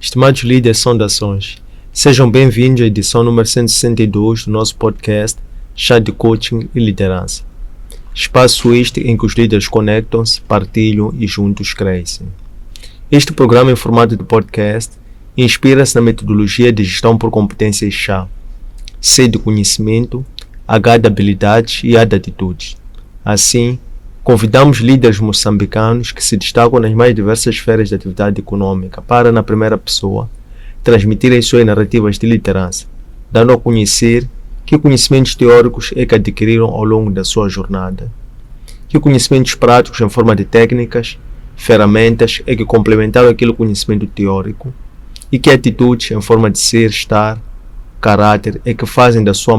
Estimados líderes saudações, sejam bem-vindos à edição número 162 do nosso podcast Chá de Coaching e Liderança. Espaço este em que os líderes conectam-se, partilham e juntos crescem. Este programa em formato de podcast inspira-se na metodologia de gestão por competências chá, C de conhecimento, H de habilidades e A de atitudes. Assim, convidamos líderes moçambicanos que se destacam nas mais diversas esferas de atividade econômica para, na primeira pessoa, transmitirem suas narrativas de liderança, dando a conhecer que conhecimentos teóricos é que adquiriram ao longo da sua jornada, que conhecimentos práticos em forma de técnicas, ferramentas é que complementaram aquele conhecimento teórico e que atitudes em forma de ser, estar, caráter é que fazem da sua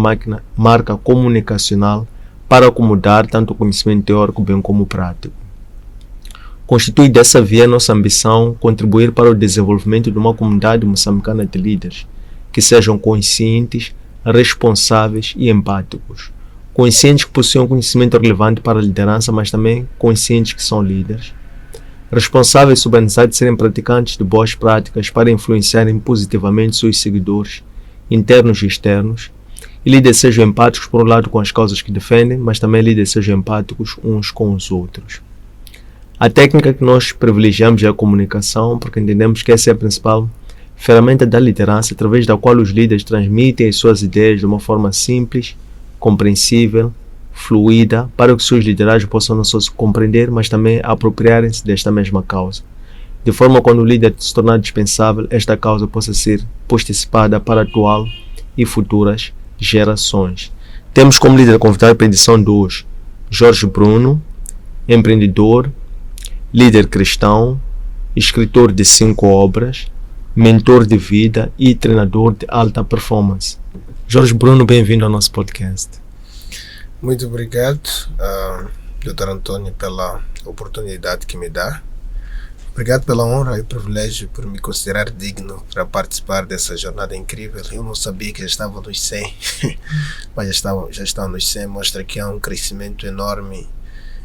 marca comunicacional para acomodar tanto o conhecimento teórico bem como o prático. Constitui dessa via nossa ambição contribuir para o desenvolvimento de uma comunidade moçambicana de líderes que sejam conscientes, responsáveis e empáticos. Conscientes que possuem conhecimento relevante para a liderança, mas também conscientes que são líderes. Responsáveis sobre a necessidade de serem praticantes de boas práticas para influenciarem positivamente seus seguidores, internos e externos. E líderes sejam empáticos, por um lado, com as causas que defendem, mas também líderes sejam empáticos uns com os outros. A técnica que nós privilegiamos é a comunicação, porque entendemos que essa é a principal ferramenta da liderança, através da qual os líderes transmitem as suas ideias de uma forma simples, compreensível, fluida, para que seus liderados possam não só se compreender, mas também apropriarem-se desta mesma causa. De forma que quando o líder se tornar dispensável, esta causa possa ser postecipada para a atual e futuras gerações. Temos como líder convidado para a edição de hoje Jorge Bruno, empreendedor, líder cristão, escritor de 5 obras, mentor de vida e treinador de alta performance. Jorge Bruno, bem-vindo ao nosso podcast. Muito obrigado, Dr. Antônio, pela oportunidade que me dá. Obrigado pela honra e privilégio por me considerar digno para participar dessa jornada incrível. Eu não sabia que já estava nos 100, mas já estão nos 100. Mostra que há um crescimento enorme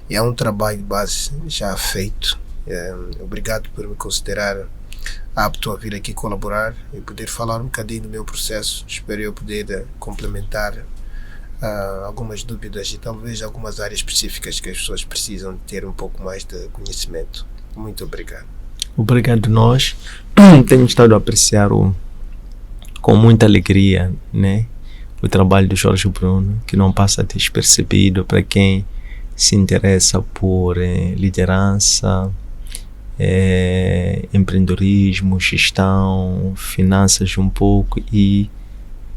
e há um trabalho de base já feito. Obrigado por me considerar apto a vir aqui colaborar e poder falar um bocadinho do meu processo. Espero eu poder complementar algumas dúvidas e talvez algumas áreas específicas que as pessoas precisam ter um pouco mais de conhecimento. Muito obrigado. Obrigado nós. Tenho estado a apreciar com muita alegria, né, o trabalho do Jorge Bruno, que não passa despercebido para quem se interessa por liderança, empreendedorismo, gestão, finanças um pouco e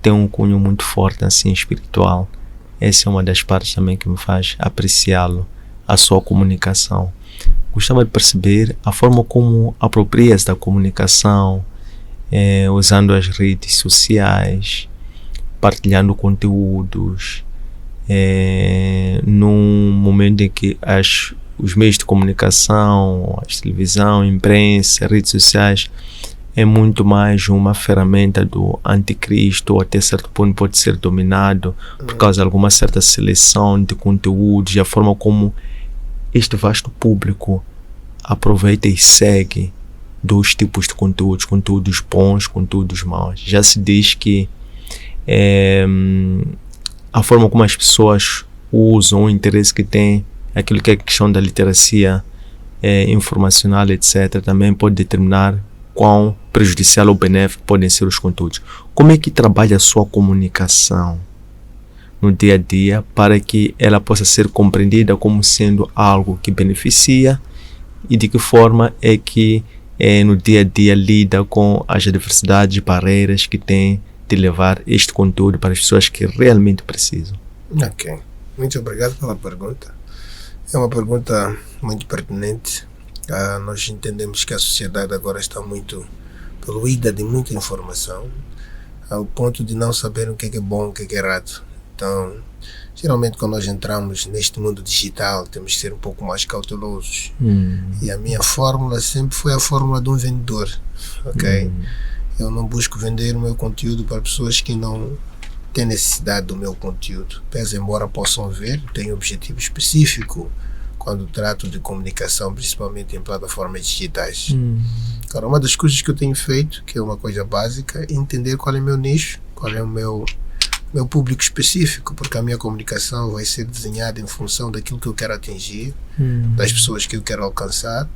tem um cunho muito forte assim espiritual. Essa é uma das partes também que me faz apreciá-lo, a sua comunicação. Gostava de perceber a forma como apropria-se da comunicação, usando as redes sociais, partilhando conteúdos, num momento em que os meios de comunicação, a televisão, a imprensa, as redes sociais, é muito mais uma ferramenta do anticristo, ou até certo ponto pode ser dominado por causa de alguma certa seleção de conteúdos e a forma como este vasto público aproveita e segue dois tipos de conteúdos, conteúdos bons, conteúdos maus. Já se diz que a forma como as pessoas usam, o interesse que têm, aquilo que é a questão da literacia informacional, etc., também pode determinar quão prejudicial ou benéfico podem ser os conteúdos. Como é que trabalha a sua comunicação no dia a dia para que ela possa ser compreendida como sendo algo que beneficia e de que forma é que no dia a dia lida com as adversidades e barreiras que tem de levar este conteúdo para as pessoas que realmente precisam? Ok, muito obrigado pela pergunta. É uma pergunta muito pertinente. Nós entendemos que a sociedade agora está muito poluída de muita informação, ao ponto de não saber o que é bom, o que é errado. Então, geralmente quando nós entramos neste mundo digital, temos que ser um pouco mais cautelosos. E a minha fórmula sempre foi a fórmula de um vendedor, ok? Eu não busco vender o meu conteúdo para pessoas que não têm necessidade do meu conteúdo. Pese embora possam ver, tenho um objetivo específico quando trato de comunicação, principalmente em plataformas digitais. Agora, uma das coisas que eu tenho feito, que é uma coisa básica, é entender qual é o meu nicho, qual é o meu público específico, porque a minha comunicação vai ser desenhada em função daquilo que eu quero atingir, das pessoas que eu quero alcançar,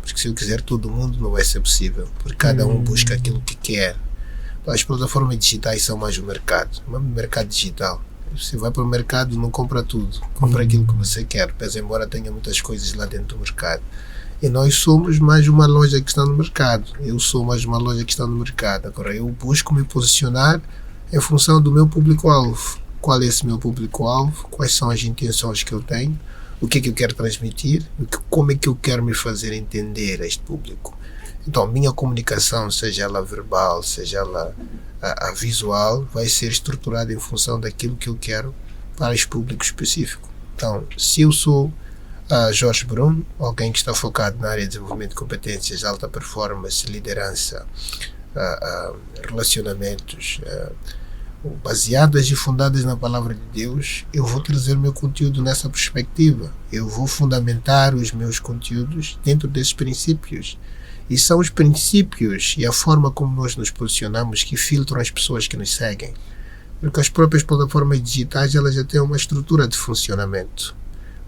porque se eu quiser todo mundo não vai ser possível, porque cada um busca aquilo que quer. As plataformas digitais são mais o mercado digital. Você vai para o mercado, não compra tudo, compra aquilo que você quer, pese embora tenha muitas coisas lá dentro do mercado. E nós somos mais uma loja que está no mercado. Eu sou mais uma loja que está no mercado. Agora, eu busco me posicionar em função do meu público-alvo. Qual é esse meu público-alvo? Quais são as intenções que eu tenho? O que é que eu quero transmitir? Como é que eu quero me fazer entender a este público? Então, minha comunicação, seja ela verbal, seja ela a visual, vai ser estruturada em função daquilo que eu quero para este público específico. Então, se eu sou Jorge Bruno, alguém que está focado na área de desenvolvimento de competências, alta performance, liderança, relacionamentos, baseadas e fundadas na palavra de Deus, eu vou trazer o meu conteúdo nessa perspectiva. Eu vou fundamentar os meus conteúdos dentro desses princípios. E são os princípios e a forma como nós nos posicionamos que filtram as pessoas que nos seguem. Porque as próprias plataformas digitais, elas já têm uma estrutura de funcionamento.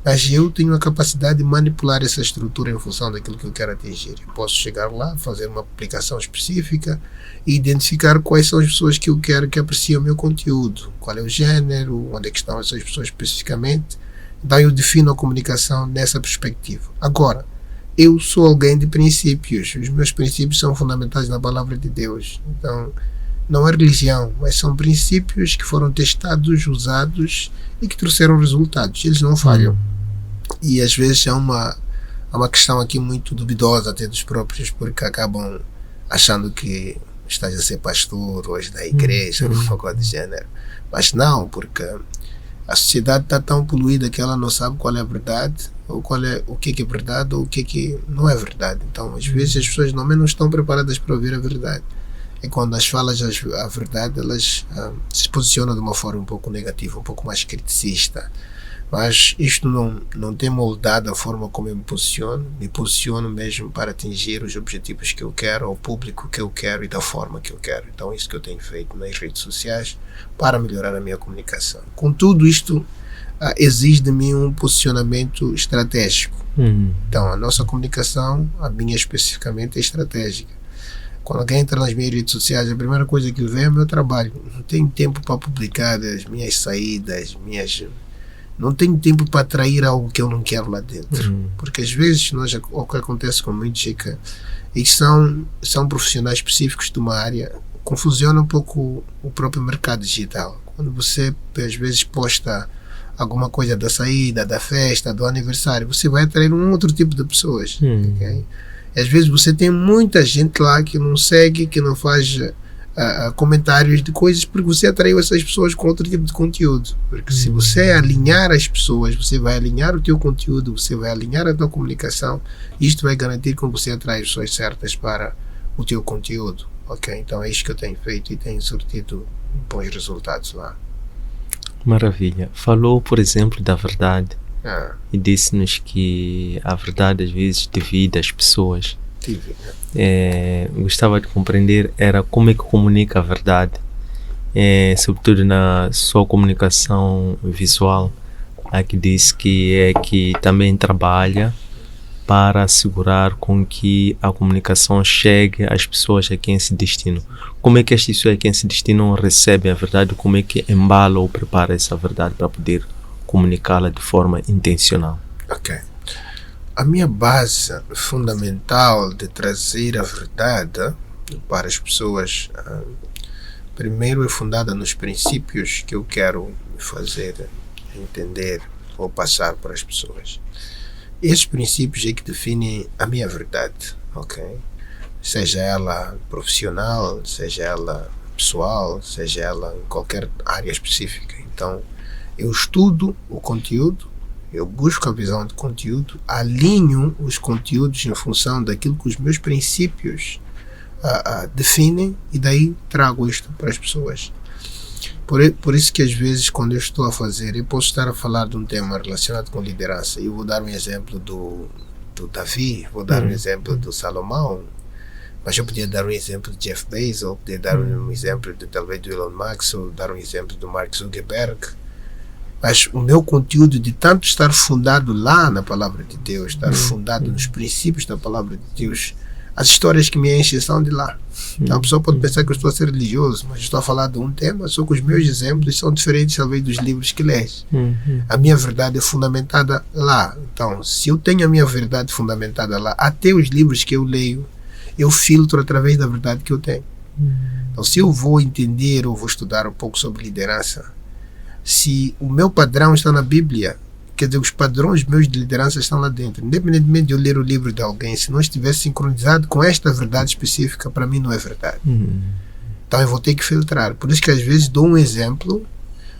Mas eu tenho a capacidade de manipular essa estrutura em função daquilo que eu quero atingir. Eu posso chegar lá, fazer uma aplicação específica e identificar quais são as pessoas que eu quero que apreciem o meu conteúdo. Qual é o gênero, onde é que estão essas pessoas especificamente. Então eu defino a comunicação nessa perspectiva. Agora, eu sou alguém de princípios. Os meus princípios são fundamentados na palavra de Deus. Então, não é religião, mas são princípios que foram testados, usados e que trouxeram resultados. Eles não falham. E às vezes é uma questão aqui muito duvidosa até dos próprios, porque acabam achando que estás a ser pastor hoje da igreja, alguma coisa do gênero. Mas não, porque a sociedade está tão poluída que ela não sabe qual é a verdade, ou o que é verdade, ou o que não é verdade. Então, às vezes as pessoas não estão preparadas para ouvir a verdade. E quando as falas a verdade, elas se posicionam de uma forma um pouco negativa, um pouco mais criticista. Mas isto não tem moldado a forma como eu me posiciono mesmo para atingir os objetivos que eu quero, ao público que eu quero e da forma que eu quero. Então é isso que eu tenho feito nas redes sociais para melhorar a minha comunicação. Contudo, isto exige de mim um posicionamento estratégico. Então a nossa comunicação, a minha especificamente, é estratégica. Quando alguém entra nas minhas redes sociais, a primeira coisa que vê é o meu trabalho. Não tenho tempo para publicar as minhas saídas, não tenho tempo para atrair algo que eu não quero lá dentro. Porque às vezes o que acontece com muitos é que eles são profissionais específicos de uma área, confusiona um pouco o próprio mercado digital. Quando você às vezes posta alguma coisa da saída, da festa, do aniversário, você vai atrair um outro tipo de pessoas. Okay? Às vezes você tem muita gente lá que não segue, que não faz comentários de coisas, porque você atraiu essas pessoas com outro tipo de conteúdo. Porque se você alinhar as pessoas, você vai alinhar o teu conteúdo, você vai alinhar a tua comunicação, e isto vai garantir que você atrai as pessoas certas para o teu conteúdo. Ok? Então é isto que eu tenho feito e tenho surtido bons resultados lá. Maravilha. Falou, por exemplo, da verdade e disse-nos que a verdade às vezes divide as pessoas. Gostava de compreender como é que comunica a verdade, sobretudo na sua comunicação visual. Aqui diz que também trabalha para assegurar com que a comunicação chegue às pessoas a quem se destina. Como é que as pessoas a quem se destinam recebem a verdade? Como é que embala ou prepara essa verdade para poder comunicá-la de forma intencional? Ok. A minha base fundamental de trazer a verdade para as pessoas, primeiro é fundada nos princípios que eu quero fazer entender ou passar para as pessoas. Esses princípios é que definem a minha verdade, ok? Seja ela profissional, seja ela pessoal, seja ela em qualquer área específica. Então, eu estudo o conteúdo, eu busco a visão de conteúdo, alinho os conteúdos em função daquilo que os meus princípios definem, e daí trago isto para as pessoas. Por isso que às vezes quando eu estou a fazer, eu posso estar a falar de um tema relacionado com liderança, e eu vou dar um exemplo do Davi, vou dar um exemplo do Salomão, Mas eu podia dar um exemplo de Jeff Bezos, ou podia dar um exemplo talvez do Elon Musk, ou dar um exemplo do Mark Zuckerberg. Mas o meu conteúdo, de tanto estar fundado lá na Palavra de Deus, estar fundado nos princípios da Palavra de Deus, as histórias que me enchem são de lá. Então a pessoa pode pensar que eu estou a ser religioso, mas eu estou a falar de um tema, só que os meus exemplos são diferentes talvez dos livros que lês. A minha verdade é fundamentada lá. Então, se eu tenho a minha verdade fundamentada lá, até os livros que eu leio, eu filtro através da verdade que eu tenho. Então, se eu vou entender ou vou estudar um pouco sobre liderança, se o meu padrão está na Bíblia, quer dizer, os padrões meus de liderança estão lá dentro. Independentemente de eu ler o livro de alguém, se não estiver sincronizado com esta verdade específica, para mim não é verdade. Então eu vou ter que filtrar. Por isso que às vezes dou um exemplo,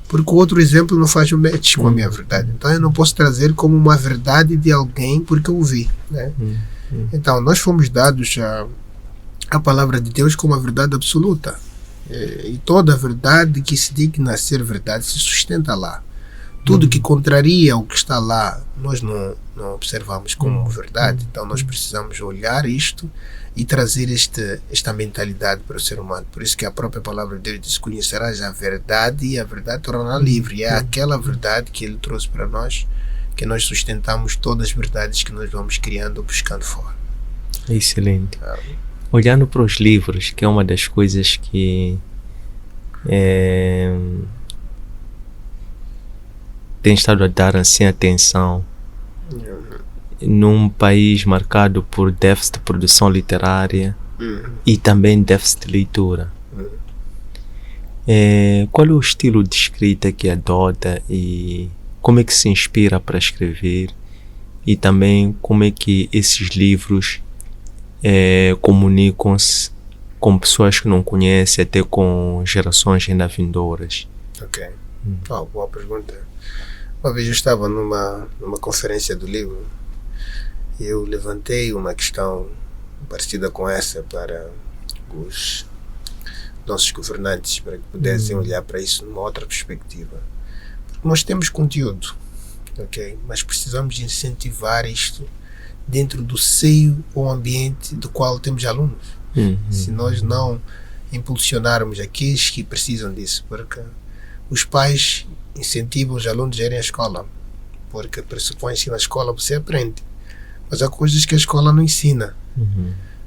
porque o outro exemplo não faz o match com a minha verdade. Então eu não posso trazer como uma verdade de alguém porque eu ouvi, né? Então nós fomos dados a palavra de Deus como a verdade absoluta. E toda a verdade que se digna a ser verdade se sustenta lá. Tudo que contraria o que está lá, nós não observamos como verdade. Então nós precisamos olhar isto e trazer esta mentalidade para o ser humano. Por isso que a própria palavra de Deus diz: conhecerás a verdade e a verdade tornará livre. E é aquela verdade que Ele trouxe para nós, que nós sustentamos todas as verdades que nós vamos criando ou buscando fora. Excelente. Olhando para os livros, que é uma das coisas que tem estado a dar assim atenção num país marcado por déficit de produção literária e também déficit de leitura. Qual é o estilo de escrita que adota e como é que se inspira para escrever, e também como é que esses livros comunicam-se com pessoas que não conhecem, até com gerações ainda vindouras? Ok. Boa pergunta. Uma vez eu estava numa conferência do livro e eu levantei uma questão parecida com essa para os nossos governantes, para que pudessem olhar para isso numa outra perspectiva. Porque nós temos conteúdo, ok? Mas precisamos incentivar isto dentro do seio ou ambiente do qual temos alunos. Se nós não impulsionarmos aqueles que precisam disso, porque os pais incentivam os alunos a irem à escola, porque pressupõe que na escola você aprende, mas há coisas que a escola não ensina.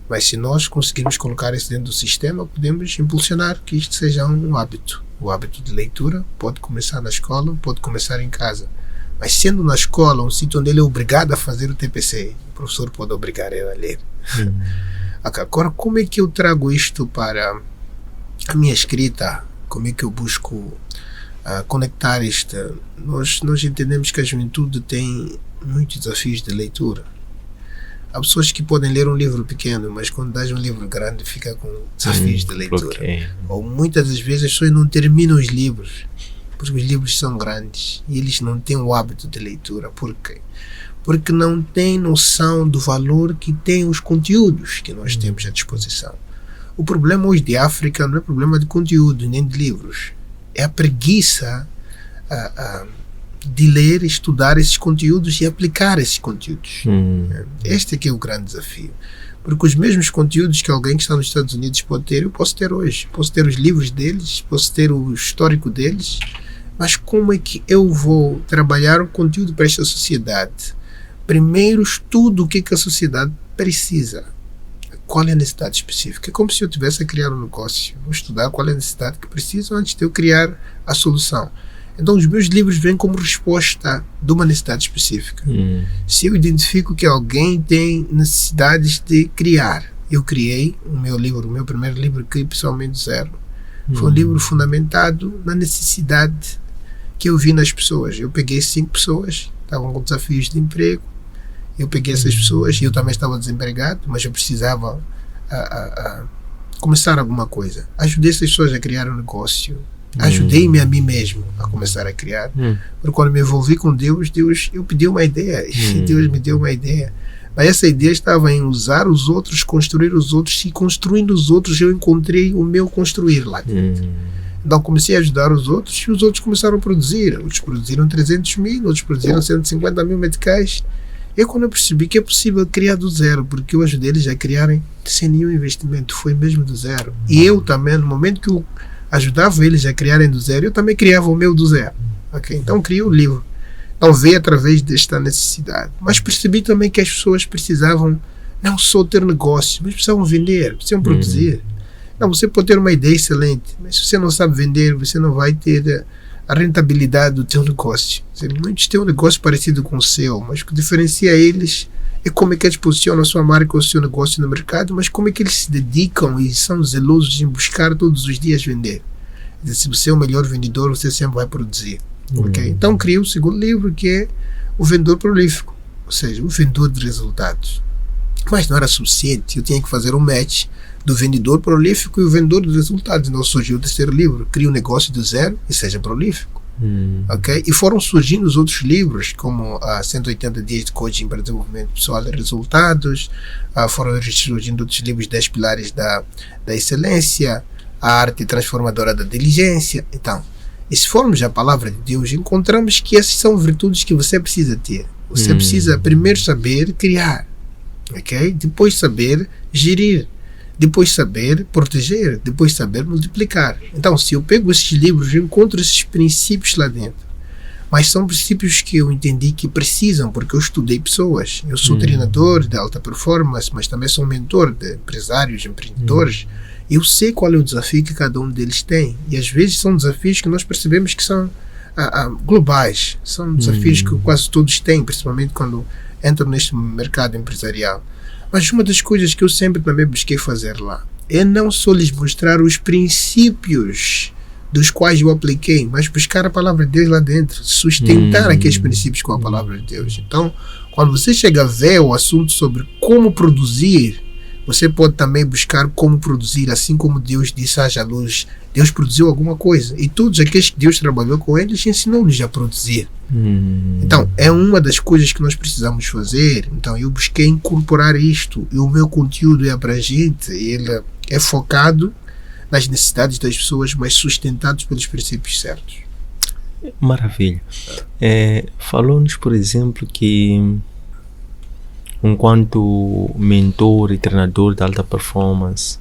Mas se nós conseguirmos colocar isso dentro do sistema, podemos impulsionar que isto seja um hábito. O hábito de leitura pode começar na escola, pode começar em casa. Mas sendo na escola um sítio onde ele é obrigado a fazer o TPC, o professor pode obrigar ele a ler. Agora, como é que eu trago isto para a minha escrita? Como é que eu busco conectar isto? Nós entendemos que a juventude tem muitos desafios de leitura. Há pessoas que podem ler um livro pequeno, mas quando dás um livro grande fica com desafios de leitura. Ou muitas das vezes as pessoas não terminam os livros, porque os livros são grandes e eles não têm o hábito de leitura. Por quê? Porque não têm noção do valor que têm os conteúdos que nós temos à disposição. O problema hoje de África não é problema de conteúdo, nem de livros. É a preguiça de ler, estudar esses conteúdos e aplicar esses conteúdos. Este é que é o grande desafio. Porque os mesmos conteúdos que alguém que está nos Estados Unidos pode ter, eu posso ter hoje. Posso ter os livros deles, posso ter o histórico deles, mas como é que eu vou trabalhar o conteúdo para esta sociedade? Primeiro estudo o que a sociedade precisa. Qual é a necessidade específica? É como se eu tivesse a criar um negócio. Vou estudar qual é a necessidade que preciso antes de eu criar a solução. Então os meus livros vêm como resposta de uma necessidade específica. Se eu identifico que alguém tem necessidades de criar, eu criei o meu primeiro livro, Cripsamente Zero. Foi um livro fundamentado na necessidade que eu vi nas pessoas. Eu peguei 5 pessoas, estavam com desafios de emprego. Eu peguei essas pessoas, eu também estava desempregado, mas eu precisava começar alguma coisa. Ajudei essas pessoas a criar um negócio. Ajudei-me a mim mesmo a começar a criar. Porque quando me envolvi com Deus, eu pedi uma ideia e Deus me deu uma ideia. Mas essa ideia estava em usar os outros, construir os outros, e construindo os outros eu encontrei o meu construir lá dentro. Então comecei a ajudar os outros e os outros começaram a produzir. Outros produziram 300 mil, outros produziram 150 mil meticais. E é quando eu percebi que é possível criar do zero, porque eu ajudei eles a criarem sem nenhum investimento, foi mesmo do zero. E eu também, no momento que eu ajudava eles a criarem do zero, eu também criava o meu do zero. Okay? Então criei o livro. Então veio através desta necessidade. Mas percebi também que as pessoas precisavam não só ter negócio, mas precisavam vender, precisavam produzir. Não, você pode ter uma ideia excelente, mas se você não sabe vender, você não vai ter a rentabilidade do teu negócio. Muitos têm um negócio parecido com o seu, mas o que diferencia eles é como é que eles posicionam a sua marca ou o seu negócio no mercado, mas como é que eles se dedicam e são zelosos em buscar todos os dias vender. Se você é o melhor vendedor, você sempre vai produzir. Okay? Então criei o segundo livro, que é o vendedor prolífico, ou seja, o vendedor de resultados. Mas não era suficiente, eu tinha que fazer um match do vendedor prolífico e o vendedor de resultados. Então surgiu o terceiro livro, Crie um Negócio do Zero e Seja Prolífico. Okay? E foram surgindo os outros livros, como 180 Dias de Coaching para Desenvolvimento Pessoal e Resultados, foram surgindo outros livros, 10 Pilares da Excelência, A Arte Transformadora da Diligência. Então, e se formos à palavra de Deus, encontramos que essas são virtudes que você precisa ter. Você precisa primeiro saber criar, okay? Depois saber gerir, depois saber proteger, depois saber multiplicar. Então, se eu pego esses livros, eu encontro esses princípios lá dentro. Mas são princípios que eu entendi que precisam, porque eu estudei pessoas. Eu sou treinador de alta performance, mas também sou mentor de empresários, empreendedores. Eu sei qual é o desafio que cada um deles tem. E às vezes são desafios que nós percebemos que são globais. São desafios que quase todos têm, principalmente quando entram neste mercado empresarial. Mas uma das coisas que eu sempre também busquei fazer lá é não só lhes mostrar os princípios dos quais eu apliquei, mas buscar a palavra de Deus lá dentro, sustentar aqueles princípios com a palavra de Deus. Então, quando você chega a ver o assunto sobre como produzir, você pode também buscar como produzir, assim como Deus disse: haja luz. Deus produziu alguma coisa. E todos aqueles que Deus trabalhou com eles, ensinou-lhes a produzir. Então, é uma das coisas que nós precisamos fazer. Então, eu busquei incorporar isto. E o meu conteúdo é abrangente. Ele é focado nas necessidades das pessoas, mas sustentados pelos princípios certos. Maravilha. Falou-nos, por exemplo, que enquanto mentor e treinador de alta performance,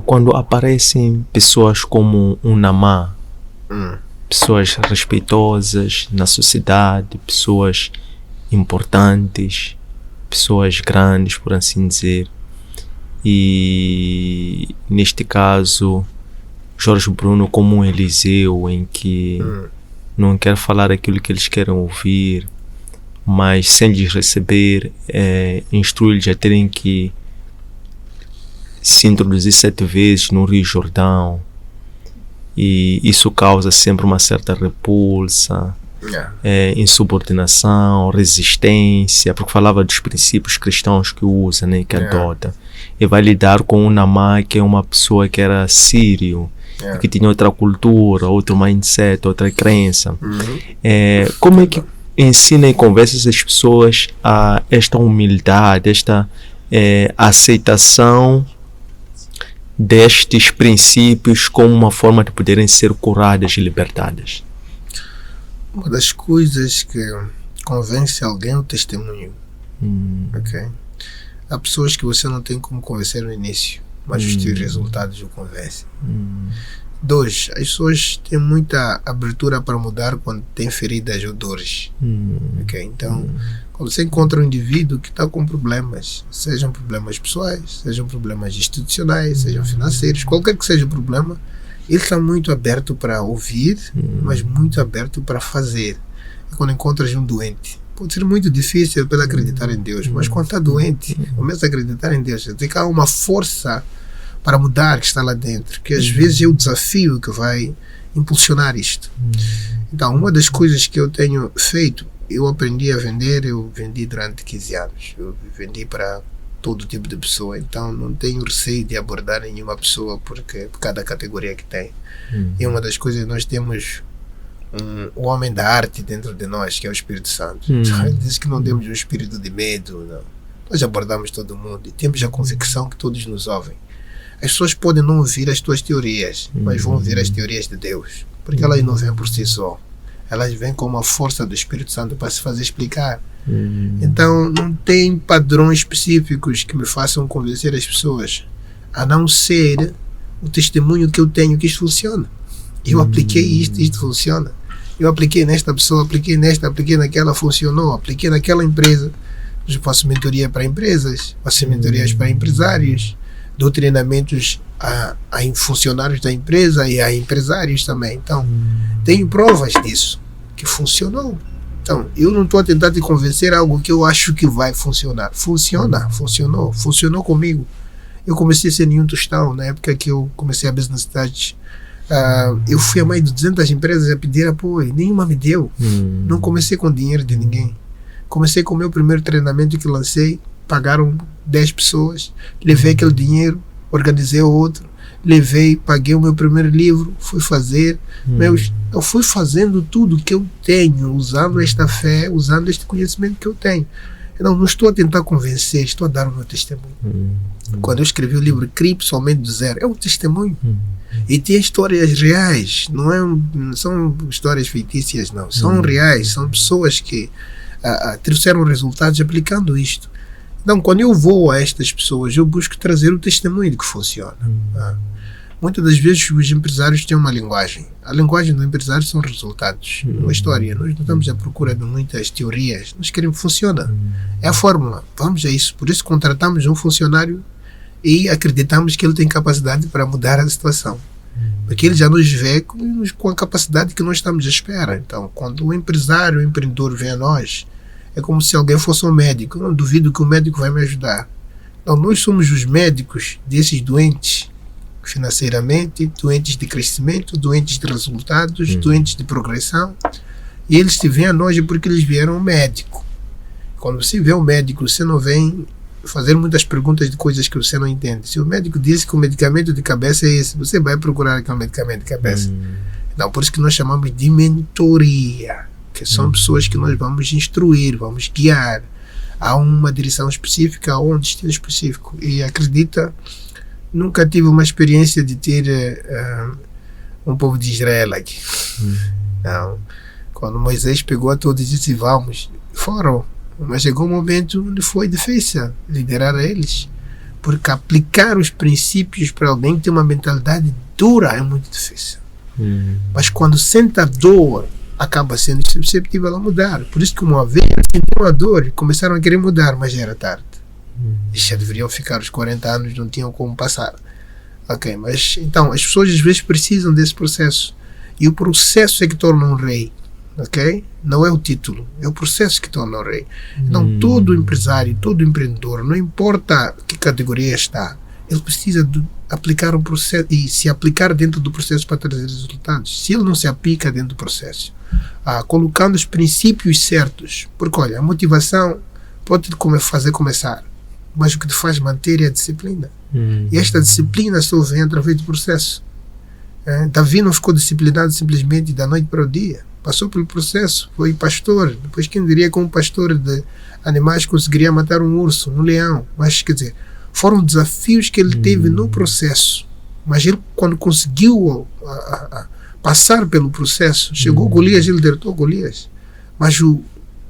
quando aparecem pessoas como um Namã, pessoas respeitosas na sociedade, pessoas importantes, pessoas grandes, por assim dizer, e neste caso Jorge Bruno como um Eliseu, em que não quer falar aquilo que eles querem ouvir, mas sem lhes receber, instrui-lhes a terem que se introduzir 7 vezes no Rio Jordão, e isso causa sempre uma certa repulsa, insubordinação, resistência, porque falava dos princípios cristãos que usa, né, que adota, e vai lidar com um Namã, que é uma pessoa que era sírio, que tinha outra cultura, outro mindset, outra crença. Como é que ensina e conversa essas pessoas a esta humildade, esta aceitação destes princípios como uma forma de poderem ser curadas e libertadas? Uma das coisas que convence alguém é o testemunho. Okay? Há pessoas que você não tem como convencer no início, mas os teus resultados o convencem. 2, as pessoas têm muita abertura para mudar quando têm feridas ou dores. Okay? Então, quando você encontra um indivíduo que está com problemas, sejam problemas pessoais, sejam problemas institucionais, sejam financeiros, qualquer que seja o problema, ele está muito aberto para ouvir, mas muito aberto para fazer. E quando encontras um doente, pode ser muito difícil para ele acreditar em Deus, mas quando está doente, começa a acreditar em Deus. Tem que há uma força para mudar que está lá dentro, que às vezes é o desafio que vai impulsionar isto. Então, uma das coisas que eu tenho feito, eu aprendi a vender, eu vendi durante 15 anos, eu vendi para todo tipo de pessoa, então não tenho receio de abordar nenhuma pessoa por cada categoria que tem. E uma das coisas, nós temos o homem da arte dentro de nós, que é o Espírito Santo. Ele diz que não temos um espírito de medo, não. Nós abordamos todo mundo e temos a convicção que todos nos ouvem. As pessoas podem não ouvir as tuas teorias, mas vão ouvir as teorias de Deus, porque elas não vêm por si só. elas vêm com uma força do Espírito Santo para se fazer explicar. Então não tem padrões específicos que me façam convencer as pessoas, a não ser o testemunho que eu tenho que isto funciona. Eu apliquei isto funciona. Eu apliquei nesta pessoa, apliquei nesta, apliquei naquela, funcionou. Apliquei naquela empresa. Eu faço mentoria para empresas, faço mentorias para empresários, dou treinamentos a funcionários da empresa e a empresários também. Então, tenho provas disso, que funcionou. Então, eu não estou a tentar te convencer algo que eu acho que vai funcionar. Funcionou comigo. Eu comecei sem nenhum tostão, na época que eu comecei a Business Touch. Eu fui a mais de 200 empresas a pedir apoio, nenhuma me deu. Não comecei com dinheiro de ninguém. Comecei com o meu primeiro treinamento que lancei, pagaram 10 pessoas, levei aquele dinheiro, organizei outro, paguei o meu primeiro livro, fui fazer. Eu fui fazendo tudo que eu tenho, usando esta fé, usando este conhecimento que eu tenho. Eu não estou a tentar convencer, estou a dar o meu testemunho. Quando eu escrevi o livro Crie Pessoalmente do Zero, é um testemunho. E tem histórias reais, não são histórias fictícias, não. São reais, são pessoas que trouxeram resultados aplicando isto. Então, quando eu vou a estas pessoas, eu busco trazer o testemunho de que funciona. Muitas das vezes os empresários têm uma linguagem. A linguagem do empresário são resultados. Uma história. Nós não estamos à procura de muitas teorias. Nós queremos que funcione. É a fórmula. Vamos a isso. Por isso contratamos um funcionário e acreditamos que ele tem capacidade para mudar a situação. Porque ele já nos vê com a capacidade que nós estamos à espera. Então, quando o empresário, o empreendedor vem a nós, é como se alguém fosse um médico. Eu não duvido que o médico vai me ajudar. Então, nós somos os médicos desses doentes financeiramente, doentes de crescimento, doentes de resultados, doentes de progressão. E eles te veem a nós porque eles vieram ao médico. Quando você vê o médico, você não vem fazer muitas perguntas de coisas que você não entende. Se o médico disse que o medicamento de cabeça é esse, você vai procurar aquele medicamento de cabeça. Então, por isso que nós chamamos de mentoria, que são pessoas que nós vamos instruir, vamos guiar a uma direção específica, a um destino específico. E acredita, nunca tive uma experiência de ter um povo de Israel aqui. Não. Quando Moisés pegou a todos e disse, vamos, foram. Mas chegou um momento onde foi difícil liderar a eles. Porque aplicar os princípios para alguém que tem uma mentalidade dura é muito difícil. Mas quando sente a dor, acaba sendo susceptível a mudar. Por isso que uma vez sentiram a dor e começaram a querer mudar, mas já era tarde. Eles já deveriam ficar os 40 anos, não tinham como passar. Ok, mas então as pessoas às vezes precisam desse processo. E o processo é que torna um rei. Ok? Não é o título, é o processo que torna o rei. Então todo empresário, todo empreendedor, não importa que categoria está, ele precisa de aplicar o processo e se aplicar dentro do processo para trazer resultados. Se ele não se aplica dentro do processo, colocando os princípios certos, porque olha, a motivação pode te fazer começar, mas o que te faz manter é a disciplina. E esta disciplina só vem através do processo. Davi não ficou disciplinado simplesmente da noite para o dia. Passou pelo processo, foi pastor. Depois, quem diria que um pastor de animais conseguiria matar um urso, um leão? Mas, quer dizer, foram desafios que ele teve no processo. Mas ele, quando conseguiu passar pelo processo, chegou Golias, ele derrotou Golias. Mas o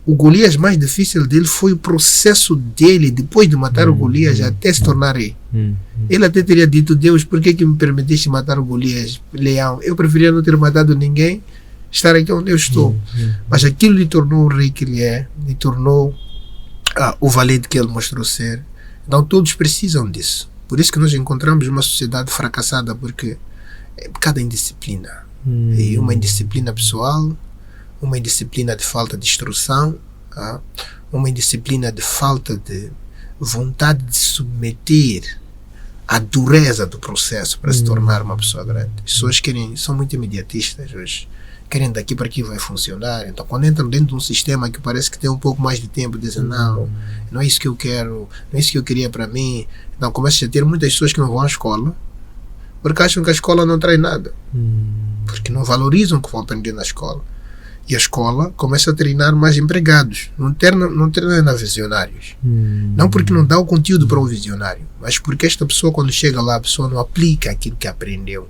Golias mais difícil dele foi o processo dele, depois de matar o Golias, até se tornar rei. Ele até teria dito, Deus, por que me permitiste matar o Golias, leão? Eu preferia não ter matado ninguém, estar aqui onde eu estou. Mas aquilo lhe tornou o rei que ele é, lhe tornou o valente que ele mostrou ser. Então todos precisam disso. Por isso que nós encontramos uma sociedade fracassada, porque é por causa da indisciplina. E uma indisciplina pessoal, uma indisciplina de falta de instrução, uma indisciplina de falta de vontade de submeter a dureza do processo para se tornar uma pessoa grande. As pessoas são muito imediatistas hoje. Querem daqui para aqui vai funcionar. Então, quando entram dentro de um sistema que parece que tem um pouco mais de tempo, dizem, não é isso que eu quero, não é isso que eu queria para mim. Então, começa a ter muitas pessoas que não vão à escola, porque acham que a escola não traz nada. Porque não valorizam o que vão aprender na escola. E a escola começa a treinar mais empregados, não treina visionários. Não porque não dá o conteúdo para um visionário, mas porque esta pessoa, quando chega lá, a pessoa não aplica aquilo que aprendeu.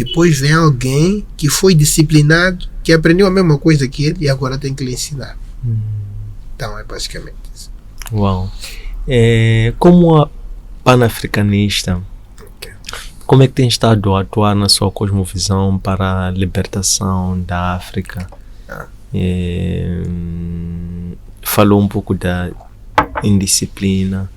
Depois vem alguém que foi disciplinado, que aprendeu a mesma coisa que ele e agora tem que lhe ensinar. Então é basicamente isso. Uau! Como a panafricanista, como é que tem estado a atuar na sua cosmovisão para a libertação da África? Falou um pouco da indisciplina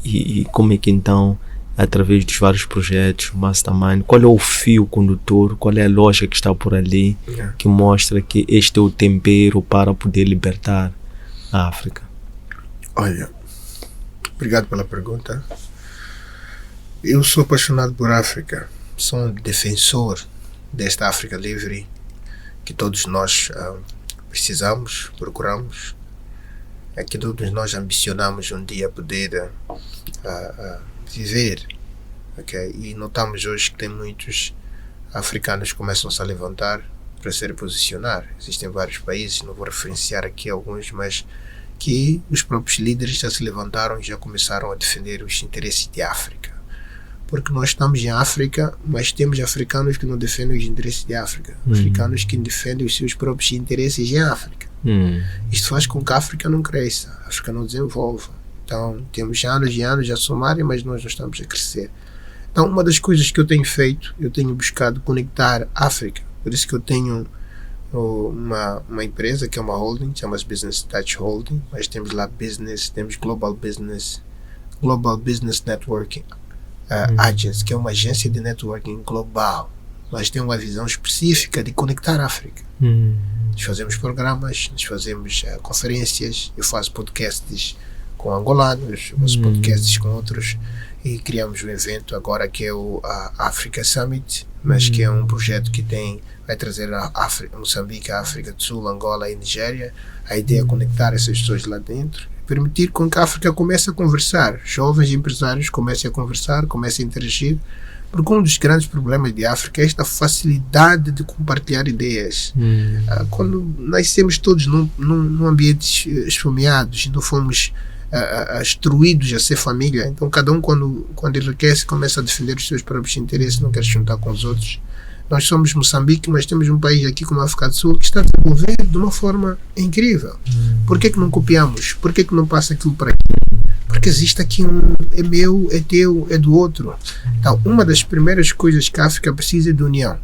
e como é que então, através dos vários projetos, Mastermind, qual é o fio condutor, qual é a lógica que está por ali que mostra que este é o tempero para poder libertar a África? Olha, obrigado pela pergunta. Eu sou apaixonado por África, sou um defensor desta África livre que todos nós precisamos, procuramos, que todos nós ambicionamos um dia poder viver. Okay? E notamos hoje que tem muitos africanos que começam-se a levantar para se reposicionar. Existem vários países, não vou referenciar aqui alguns, mas que os próprios líderes já se levantaram e já começaram a defender os interesses de África. Porque nós estamos em África, mas temos africanos que não defendem os interesses de África. Africanos que defendem os seus próprios interesses em África. Isto faz com que a África não cresça, a África não desenvolva. Então, temos anos e anos a somar, mas nós não estamos a crescer. Então, uma das coisas que eu tenho feito, eu tenho buscado conectar a África. Por isso que eu tenho uma empresa que é uma holding, chama-se Business Touch Holding, mas temos lá temos Global Business Networking Agency, que é uma agência de networking global, mas tem uma visão específica de conectar a África. Nós fazemos programas, nós fazemos conferências, eu faço podcasts com angolanos, faço podcasts com outros, e criamos um evento agora que é o Africa Summit, mas que é um projeto que vai trazer a Moçambique, a África do Sul, Angola e Nigéria. A ideia é conectar essas pessoas lá dentro, permitir com que a África comece a conversar, jovens empresários comecem a conversar, comecem a interagir, porque um dos grandes problemas de África é esta facilidade de compartilhar ideias. Quando nascemos todos num ambiente esfomeados e não fomos instruídos a ser família, então cada um quando enriquece começa a defender os seus próprios interesses, não quer se juntar com os outros. Nós somos Moçambique, mas temos um país aqui como a África do Sul que está a desenvolver de uma forma incrível. Por que não copiamos? Por que não passa aquilo para aqui? Porque existe aqui é meu, é teu, é do outro. Então, uma das primeiras coisas que a África precisa é de união.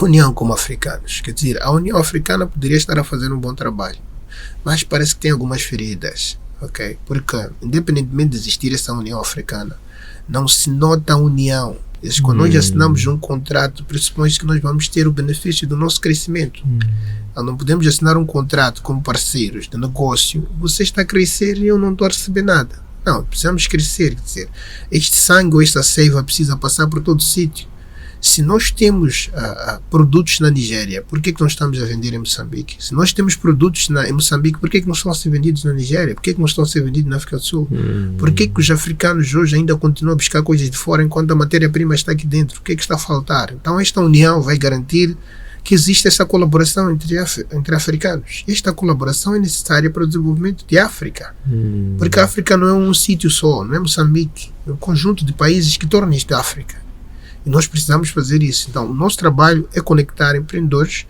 União como africanos. Quer dizer, a União Africana poderia estar a fazer um bom trabalho, mas parece que tem algumas feridas. Okay? Porque, independentemente de existir essa União Africana, não se nota a união. Quando nós assinamos um contrato, pressupõe que nós vamos ter o benefício do nosso crescimento. Então, não podemos assinar um contrato como parceiros de negócio. Você está a crescer e eu não estou a receber nada. Não, precisamos crescer. Quer dizer, este sangue ou esta seiva precisa passar por todo sítio. Se nós temos produtos na Nigéria, por que não estamos a vender em Moçambique? Se nós temos produtos em Moçambique, por que não estão a ser vendidos na Nigéria? Por que não estão a ser vendidos na África do Sul? Por que os africanos hoje ainda continuam a buscar coisas de fora enquanto a matéria-prima está aqui dentro? O que está a faltar? Então esta união vai garantir que existe essa colaboração entre africanos. Esta colaboração é necessária para o desenvolvimento de África. Porque a África não é um sítio só, não é Moçambique. É um conjunto de países que tornam isto África. E nós precisamos fazer isso. Então, o nosso trabalho é conectar empreendedores,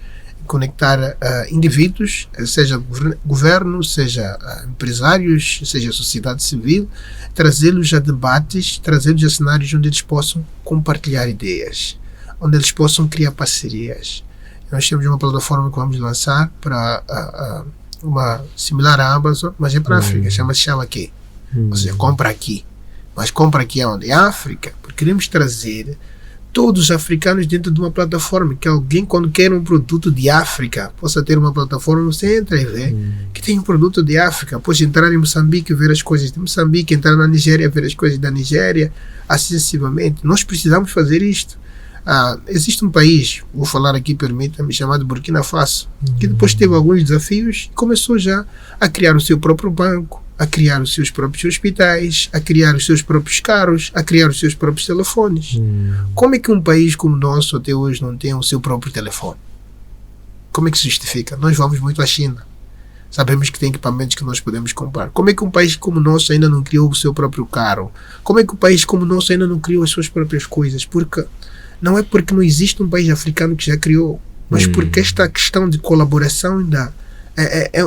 conectar indivíduos, seja governo, seja empresários, seja sociedade civil, trazê-los a debates, trazê-los a cenários onde eles possam compartilhar ideias, onde eles possam criar parcerias. Nós temos uma plataforma que vamos lançar para uma similar à Amazon, mas é para a África, chama-se Xalaqui. Ou seja, compra aqui. Mas compra aqui aonde? É África, porque queremos trazer todos os africanos dentro de uma plataforma, que alguém quando quer um produto de África possa ter uma plataforma, você entra e vê que tem um produto de África, pode entrar em Moçambique e ver as coisas de Moçambique, entrar na Nigéria e ver as coisas da Nigéria, assim sucessivamente. Nós precisamos fazer isto. Existe um país, vou falar aqui, permita-me, chamado Burkina Faso, que depois teve alguns desafios e começou já a criar o seu próprio banco, a criar os seus próprios hospitais, a criar os seus próprios carros, a criar os seus próprios telefones. Como é que um país como o nosso até hoje não tem o seu próprio telefone? Como é que se justifica? Nós vamos muito à China. Sabemos que tem equipamentos que nós podemos comprar. Como é que um país como o nosso ainda não criou o seu próprio carro? Como é que um país como o nosso ainda não criou as suas próprias coisas? Porque não é porque não existe um país africano que já criou, mas porque esta questão de colaboração ainda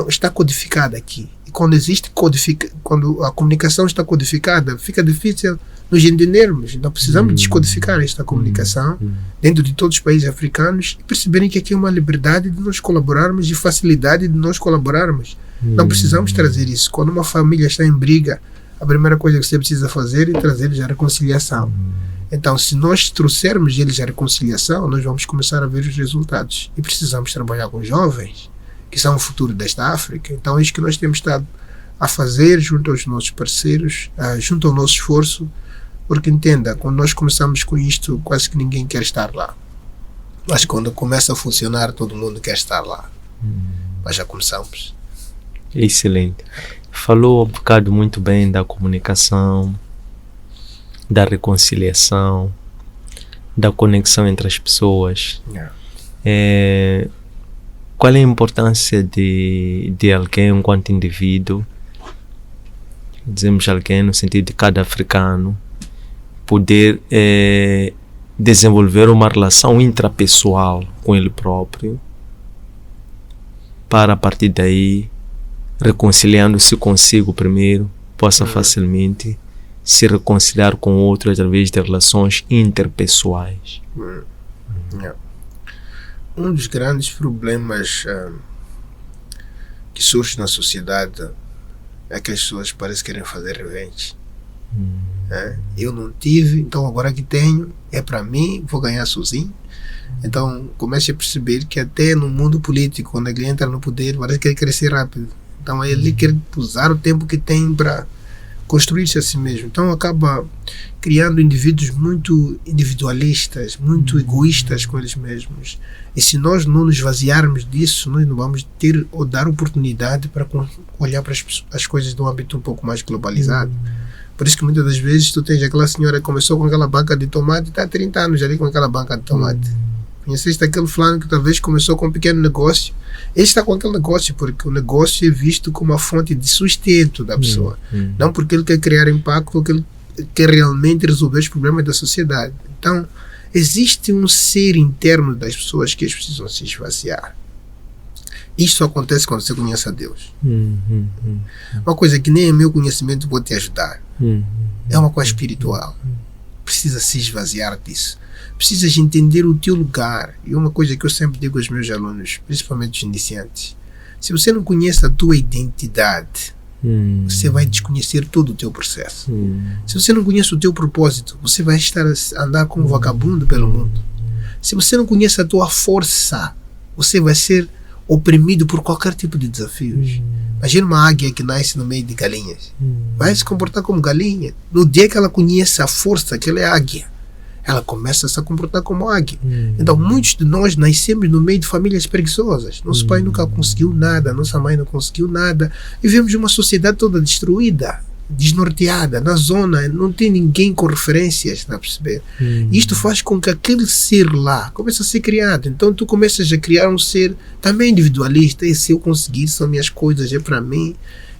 está codificada aqui. E quando quando a comunicação está codificada, fica difícil nos entendermos. Então precisamos descodificar esta comunicação dentro de todos os países africanos e perceberem que aqui é uma liberdade de nós colaborarmos e facilidade de nós colaborarmos. Não precisamos trazer isso. Quando uma família está em briga, a primeira coisa que você precisa fazer é trazer-lhes a reconciliação. Então, se nós trouxermos eles a reconciliação, nós vamos começar a ver os resultados. E precisamos trabalhar com jovens, que são o futuro desta África. Então, é isso que nós temos estado a fazer junto aos nossos parceiros, junto ao nosso esforço, porque entenda, quando nós começamos com isto, quase que ninguém quer estar lá. Mas quando começa a funcionar, todo mundo quer estar lá. Mas já começamos. Excelente. Falou um bocado muito bem da comunicação, da reconciliação, da conexão entre as pessoas. Qual é a importância de alguém enquanto indivíduo, dizemos alguém no sentido de cada africano, poder desenvolver uma relação intrapessoal com ele próprio, para a partir daí, reconciliando-se consigo primeiro, possa facilmente se reconciliar com o outro através de relações interpessoais. Um dos grandes problemas que surge na sociedade é que as pessoas parecem querer fazer revenge. Eu não tive, então agora que tenho é para mim, vou ganhar sozinho. Então comece a perceber que até no mundo político, quando ele entra no poder, parece que ele quer crescer rápido. Então ele quer usar o tempo que tem para construir-se a si mesmo. Então acaba criando indivíduos muito individualistas, muito egoístas com eles mesmos. E se nós não nos esvaziarmos disso, nós não vamos ter ou dar oportunidade para olhar para as coisas de um âmbito um pouco mais globalizado. Por isso que muitas das vezes tu tens aquela senhora que começou com aquela banca de tomate e está há 30 anos ali com aquela banca de tomate. Conheceste aquele fulano que talvez começou com um pequeno negócio. Ele está com aquele negócio porque o negócio é visto como uma fonte de sustento da pessoa. Não porque ele quer criar impacto ou que ele quer realmente resolver os problemas da sociedade. Então, existe um ser interno das pessoas que eles precisam se esvaziar. Isso acontece quando você conhece a Deus. Uma coisa que nem o meu conhecimento pode te ajudar. É uma coisa espiritual. Precisa se esvaziar disso. Precisas entender o teu lugar. E uma coisa que eu sempre digo aos meus alunos, principalmente os iniciantes: se você não conhece a tua identidade, você vai desconhecer todo o teu processo. Se você não conhece o teu propósito, você vai estar a andar como um vagabundo pelo mundo. Se você não conhece a tua força, você vai ser oprimido por qualquer tipo de desafios. Imagina uma águia que nasce no meio de galinhas. Vai se comportar como galinha. No dia que ela conhece a força que ela é águia, ela começa a se comportar como águia. Então muitos de nós nascemos no meio de famílias preguiçosas. Nosso pai nunca conseguiu nada, nossa mãe não conseguiu nada. E vivemos uma sociedade toda destruída, desnorteada, na zona, não tem ninguém com referências, está a perceber? Isto faz com que aquele ser lá comece a ser criado. Então tu começas a criar um ser também individualista. E se eu conseguir, são minhas coisas, é para mim.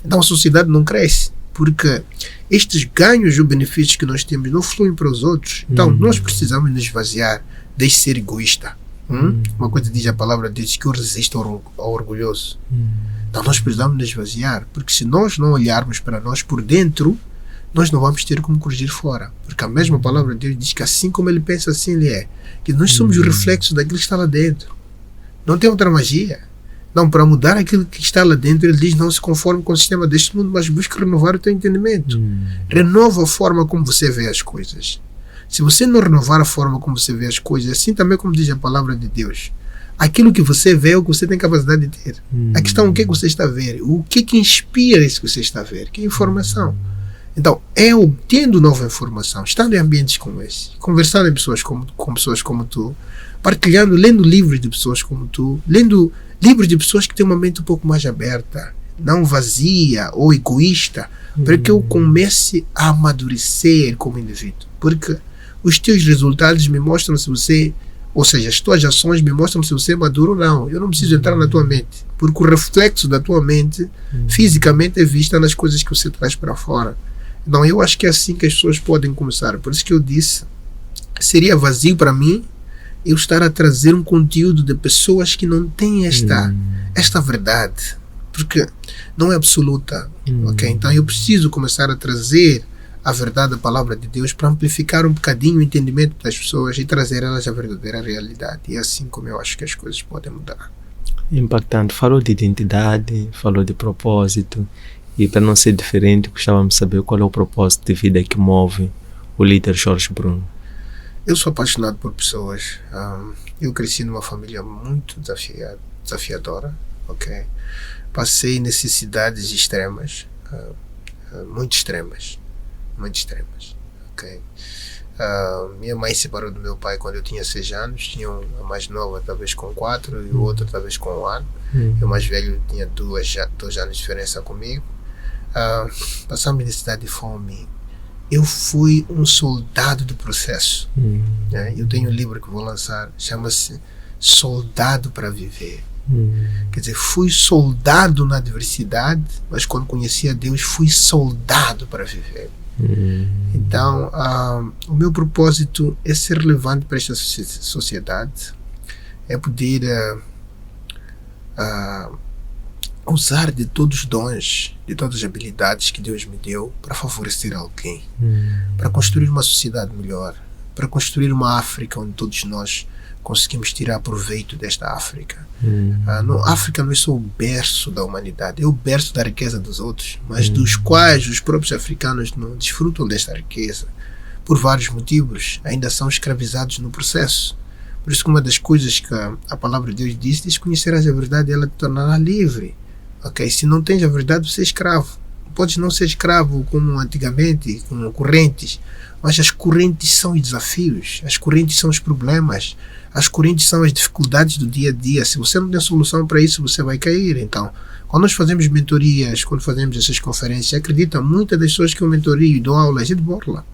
Então a sociedade não cresce, porque estes ganhos ou benefícios que nós temos não fluem para os outros. Então nós precisamos nos esvaziar, deixe ser egoísta. Uma coisa diz a palavra de Deus, que eu resisto ao orgulhoso. Então nós precisamos nos esvaziar, porque se nós não olharmos para nós por dentro, nós não vamos ter como corrigir fora. Porque a mesma palavra de Deus diz que assim como ele pensa, assim ele é. Que nós somos o reflexo daquilo que está lá dentro. Não tem outra magia. Não, para mudar aquilo que está lá dentro, ele diz: não se conforme com o sistema deste mundo, mas busque renovar o teu entendimento. Renova a forma como você vê as coisas. Se você não renovar a forma como você vê as coisas, assim também como diz a palavra de Deus, aquilo que você vê é o que você tem capacidade de ter. A questão é o que você está a ver, o que inspira isso que você está a ver, que informação. Então, é obtendo nova informação, estando em ambientes como esse, conversando com pessoas como tu, partilhando, lendo livros de pessoas como tu, lendo livros de pessoas que têm uma mente um pouco mais aberta, não vazia ou egoísta, para que eu comece a amadurecer como indivíduo. Porque os teus resultados me mostram se você Ou seja, as tuas ações me mostram se você é maduro ou não. Eu não preciso entrar na tua mente, porque o reflexo da tua mente fisicamente é vista nas coisas que você traz para fora. Então eu acho que é assim que as pessoas podem começar. Por isso que eu disse, seria vazio para mim eu estar a trazer um conteúdo de pessoas que não têm esta verdade, porque não é absoluta, ok? Então eu preciso começar a trazer a verdade da palavra de Deus para amplificar um bocadinho o entendimento das pessoas e trazer elas à verdadeira realidade. E é assim como eu acho que as coisas podem mudar. Impactante. Falou de identidade, falou de propósito, e para não ser diferente, gostávamos de saber qual é o propósito de vida que move o líder Jorge Bruno. Eu sou apaixonado por pessoas. Eu cresci numa família muito desafiadora, ok? Passei necessidades extremas, muito extremas, ok? Minha mãe se separou do meu pai quando eu tinha 6 anos, tinha a mais nova talvez com 4 e o outro talvez com 1 ano. E o mais velho tinha 2 anos de diferença comigo. Passamos necessidade de fome. Eu fui um soldado do processo. Eu tenho um livro que vou lançar, chama-se Soldado para Viver. Quer dizer, fui soldado na adversidade, mas quando conheci a Deus, fui soldado para viver. Então, o meu propósito é ser relevante para esta sociedade, é poder usar de todos os dons, de todas as habilidades que Deus me deu para favorecer alguém, para construir uma sociedade melhor, para construir uma África onde todos nós conseguimos tirar proveito desta África. A África não é só o berço da humanidade, é o berço da riqueza dos outros, mas dos quais os próprios africanos não desfrutam desta riqueza. Por vários motivos, ainda são escravizados no processo. Por isso que uma das coisas que a palavra de Deus diz conhecerás a verdade e ela te tornará livre. Ok? Se não tens a verdade, você é escravo. Podes não ser escravo como antigamente, com correntes, mas as correntes são os desafios, as correntes são os problemas, as correntes são as dificuldades do dia a dia. Se você não tem solução para isso, você vai cair. Então, quando nós fazemos mentorias, quando fazemos essas conferências, acredita, muitas das pessoas que eu mentorio e dou aulas é de Borla.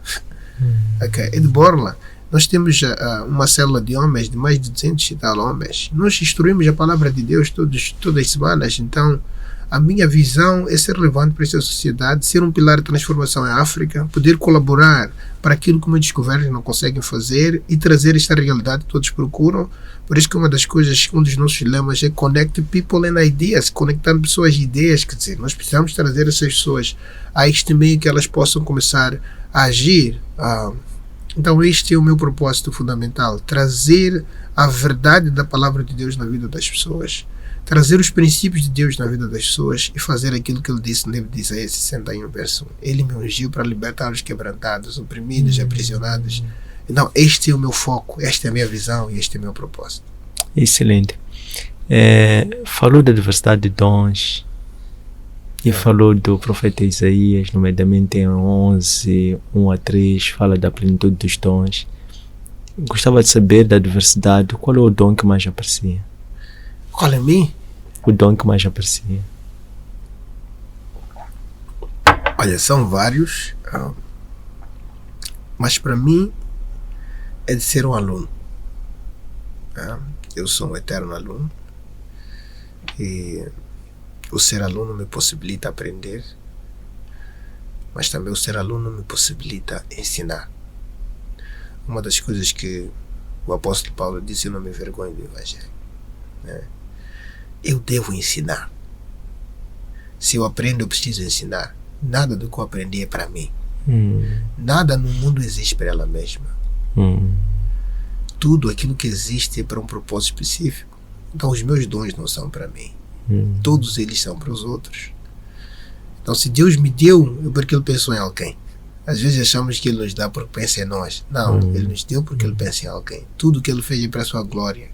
Okay? É de Borla. Nós temos uma célula de homens, de mais de 200 e tal homens. Nós instruímos a palavra de Deus todas as semanas. Então, a minha visão é ser relevante para esta sociedade, ser um pilar de transformação em África, poder colaborar para aquilo que muitos governos não conseguem fazer e trazer esta realidade que todos procuram. Por isso que uma das coisas, um dos nossos lemas é Connect People and Ideas, conectando pessoas e ideias. Quer dizer, nós precisamos trazer essas pessoas a este meio que elas possam começar a agir. Então este é o meu propósito fundamental, trazer a verdade da palavra de Deus na vida das pessoas, trazer os princípios de Deus na vida das pessoas e fazer aquilo que ele disse no livro de Isaías 61, verso 1. Ele me ungiu para libertar os quebrantados, oprimidos, aprisionados. Então este é o meu foco, esta é a minha visão e este é o meu propósito. Excelente. Falou da diversidade de dons e falou do profeta Isaías, nomeadamente em 11, 1 a 3, fala da plenitude dos dons. Gostava de saber da diversidade, qual é o dom que mais aprecia? Qual é mim? O dom que mais aprecia. Olha, são vários, mas para mim é de ser um aluno. Eu sou um eterno aluno e o ser aluno me possibilita aprender, mas também o ser aluno me possibilita ensinar. Uma das coisas que o apóstolo Paulo disse, eu não me envergonho do Evangelho. Eu devo ensinar. Se eu aprendo, eu preciso ensinar. Nada do que eu aprendi é para mim. Nada no mundo existe para ela mesma. Tudo aquilo que existe é para um propósito específico. Então os meus dons não são para mim. Todos eles são para os outros. Então se Deus me deu, é porque Ele pensou em alguém. Às vezes achamos que Ele nos dá porque pensa em nós. Não, Ele nos deu porque Ele pensa em alguém. Tudo que Ele fez é para a sua glória.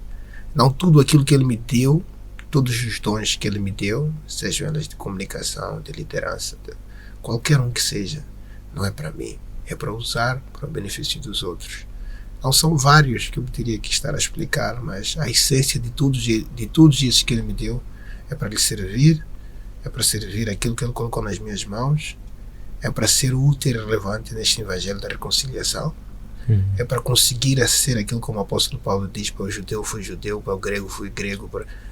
Não tudo aquilo que Ele me deu, todos os dons que Ele me deu, sejam elas de comunicação, de liderança, de qualquer um que seja, não é para mim. É para usar para o benefício dos outros. Não são vários que eu teria que estar a explicar, mas a essência de todos esses que Ele me deu é para lhe servir, é para servir aquilo que Ele colocou nas minhas mãos, é para ser útil e relevante neste evangelho da reconciliação, É para conseguir ser aquilo como o apóstolo Paulo diz: para o judeu fui judeu, para o grego fui grego.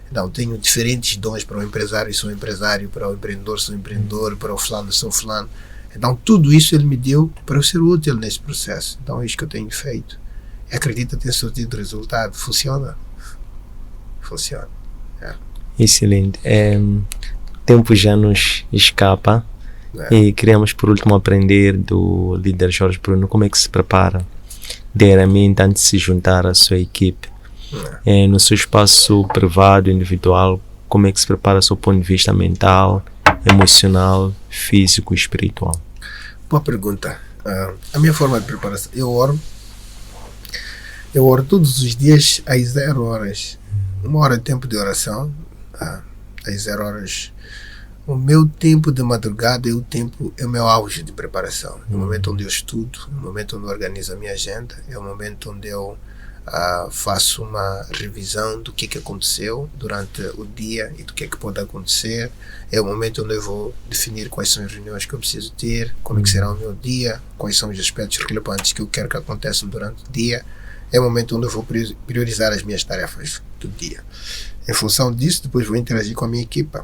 Então tenho diferentes dons. Para o empresário sou empresário, para o empreendedor sou empreendedor, para o fulano sou fulano. Então tudo isso ele me deu para eu ser útil nesse processo. Então é isso que eu tenho feito. E acredito ter surtido resultado. Funciona? Funciona. Excelente. Tempo já nos escapa. E queríamos por último aprender do líder Jorge Bruno como é que se prepara diariamente antes de se juntar à sua equipe. No seu espaço privado, individual, como é que se prepara do seu ponto de vista mental, emocional, físico e espiritual? Boa pergunta. A minha forma de preparação, eu oro todos os dias às 0 horas. 1 hora de tempo de oração, às 0 horas. O meu tempo de madrugada é o meu auge de preparação. É o momento onde eu estudo, é o momento onde eu organizo a minha agenda, é o momento onde eu faço uma revisão do que aconteceu durante o dia e do que pode acontecer. É o momento onde eu vou definir quais são as reuniões que eu preciso ter, como é que será o meu dia, quais são os aspectos relevantes que eu quero que aconteçam durante o dia. É o momento onde eu vou priorizar as minhas tarefas do dia. Em função disso, depois vou interagir com a minha equipa.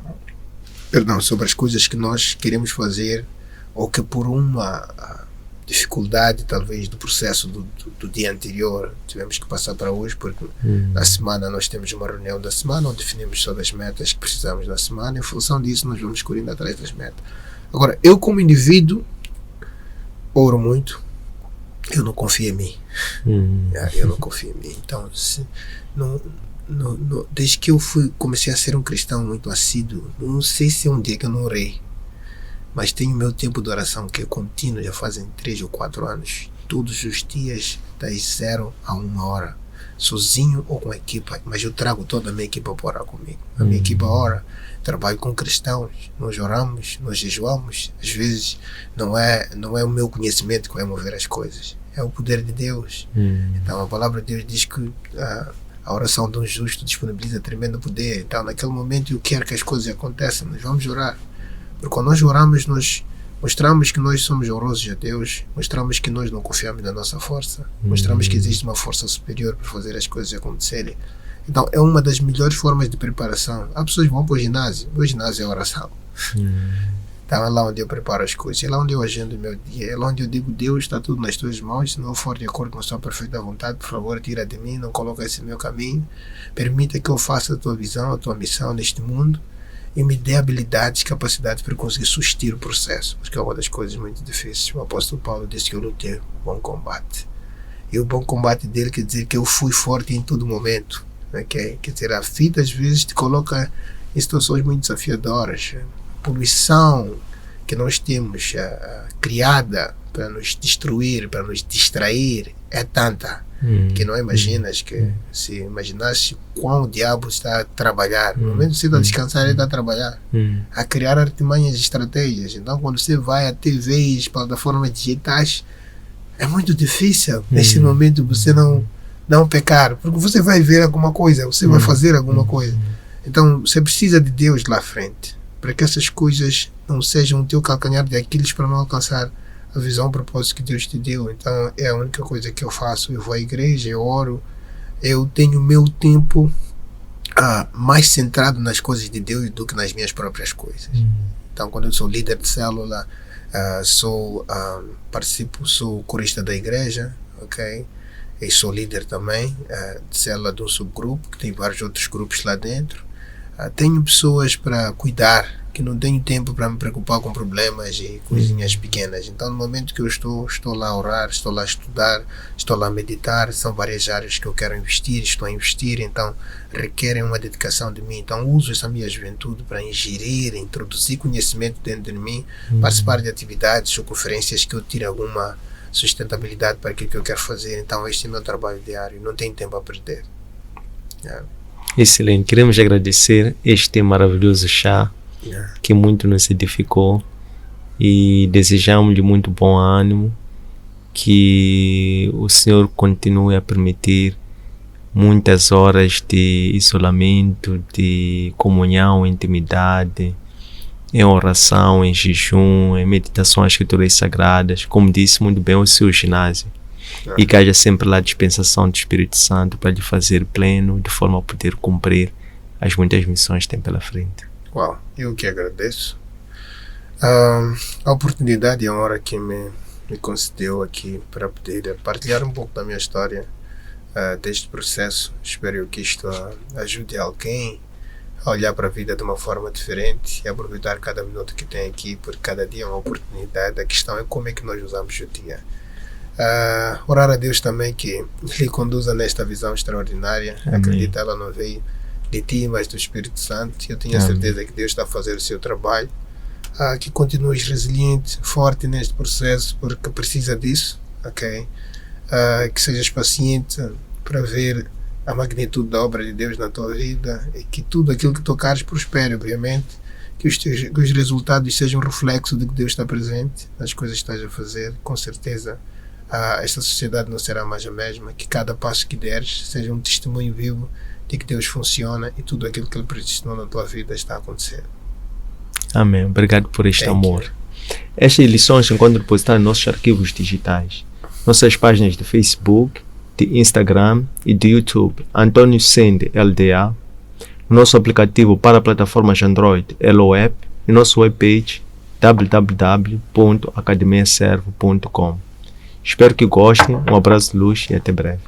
Sobre as coisas que nós queremos fazer, ou que por uma dificuldade talvez do processo do dia anterior tivemos que passar para hoje, porque na semana nós temos uma reunião da semana onde definimos todas as metas que precisamos na semana. Em função disso nós vamos correndo atrás das metas. Agora, eu como indivíduo oro muito. Eu não confio em mim. Eu não confio em mim. Então, desde que eu comecei a ser um cristão muito assíduo, não sei se é um dia que eu não orei, mas tenho meu tempo de oração que é contínuo, já fazem 3 ou 4 anos, todos os dias, das 0 a 1 hora, sozinho ou com a equipa, mas eu trago toda a minha equipa para orar comigo. A minha equipa ora, trabalho com cristãos, nós oramos, nós jejuamos. Às vezes não é o meu conhecimento que vai mover as coisas, é o poder de Deus. Então a palavra de Deus diz que a oração de um justo disponibiliza tremendo poder. Então naquele momento eu quero que as coisas aconteçam, nós vamos orar, porque quando nós oramos nós mostramos que nós somos honrosos a Deus, mostramos que nós não confiamos na nossa força, mostramos que existe uma força superior para fazer as coisas acontecerem. Então é uma das melhores formas de preparação. Há pessoas que vão para o ginásio, meu ginásio é oração. Então é lá onde eu preparo as coisas, é lá onde eu agendo o meu dia, é lá onde eu digo: Deus, está tudo nas tuas mãos, se não for de acordo com a sua perfeita vontade, por favor, tira de mim, não coloca esse meu caminho, permita que eu faça a tua visão, a tua missão neste mundo e me dê habilidades, capacidades para conseguir suster o processo, porque é uma das coisas muito difíceis. O apóstolo Paulo disse que eu lutei o bom combate, e o bom combate dele quer dizer que eu fui forte em todo momento, né? Quer dizer, a vida às vezes te coloca em situações muito desafiadoras. Poluição que nós temos criada para nos destruir, para nos distrair, é tanta que não imaginas que, se imaginasse quão o diabo está a trabalhar, no momento que você está a descansar, ele está a trabalhar, a criar artimanhas e estratégias. Então quando você vai a TVs, plataformas digitais, é muito difícil nesse momento você não pecar, porque você vai ver alguma coisa, você vai fazer alguma coisa. Então você precisa de Deus lá à frente, para que essas coisas não sejam o teu calcanhar de Aquiles para não alcançar a visão, o propósito que Deus te deu. Então é a única coisa que eu faço. Eu vou à igreja, eu oro, eu tenho meu tempo mais centrado nas coisas de Deus do que nas minhas próprias coisas. Então quando eu sou líder de célula, sou corista da igreja, ok? E sou líder também de célula de um subgrupo, que tem vários outros grupos lá dentro. Tenho pessoas para cuidar, que não tenho tempo para me preocupar com problemas e coisinhas pequenas. Então no momento que eu estou lá a orar, estou lá a estudar, estou lá a meditar, são várias áreas que eu quero investir, estou a investir, então requerem uma dedicação de mim. Então uso essa minha juventude para ingerir, introduzir conhecimento dentro de mim, participar de atividades ou conferências que eu tire alguma sustentabilidade para aquilo que eu quero fazer. Então este é o meu trabalho diário, não tenho tempo a perder. Excelente, queremos agradecer este maravilhoso chá que muito nos edificou e desejamos-lhe muito bom ânimo, que o Senhor continue a permitir muitas horas de isolamento, de comunhão, intimidade, em oração, em jejum, em meditação às escrituras sagradas, como disse muito bem o seu ginásio. e que haja sempre lá a dispensação do Espírito Santo para lhe fazer pleno, de forma a poder cumprir as muitas missões que tem pela frente. Uau, eu que agradeço a oportunidade e a honra que me concedeu aqui para poder partilhar um pouco da minha história deste processo. Espero que isto ajude alguém a olhar para a vida de uma forma diferente e aproveitar cada minuto que tem aqui, porque cada dia é uma oportunidade. A questão é como é que nós usamos o dia. Orar a Deus também que lhe conduza nesta visão extraordinária. Amém. Acredito, ela não veio de ti, mas do Espírito Santo. Eu tenho a certeza que Deus está a fazer o seu trabalho. Que continues resiliente, forte neste processo, porque precisa disso, ok? Que sejas paciente para ver a magnitude da obra de Deus na tua vida e que tudo aquilo que tocares prospere, obviamente, que os resultados sejam um reflexo de que Deus está presente nas coisas que estás a fazer. Com certeza esta sociedade não será mais a mesma, que cada passo que deres seja um testemunho vivo de que Deus funciona e tudo aquilo que Ele predestinou na tua vida está a acontecer. Amém. Obrigado por este amor. Estas lições encontram depositadas em nossos arquivos digitais, nossas páginas de Facebook, de Instagram e de YouTube, Antônio Sende LDA, nosso aplicativo para plataformas Android, LOApp, e nosso webpage www.academiaservo.com. Espero que gostem, um abraço de luz e até breve.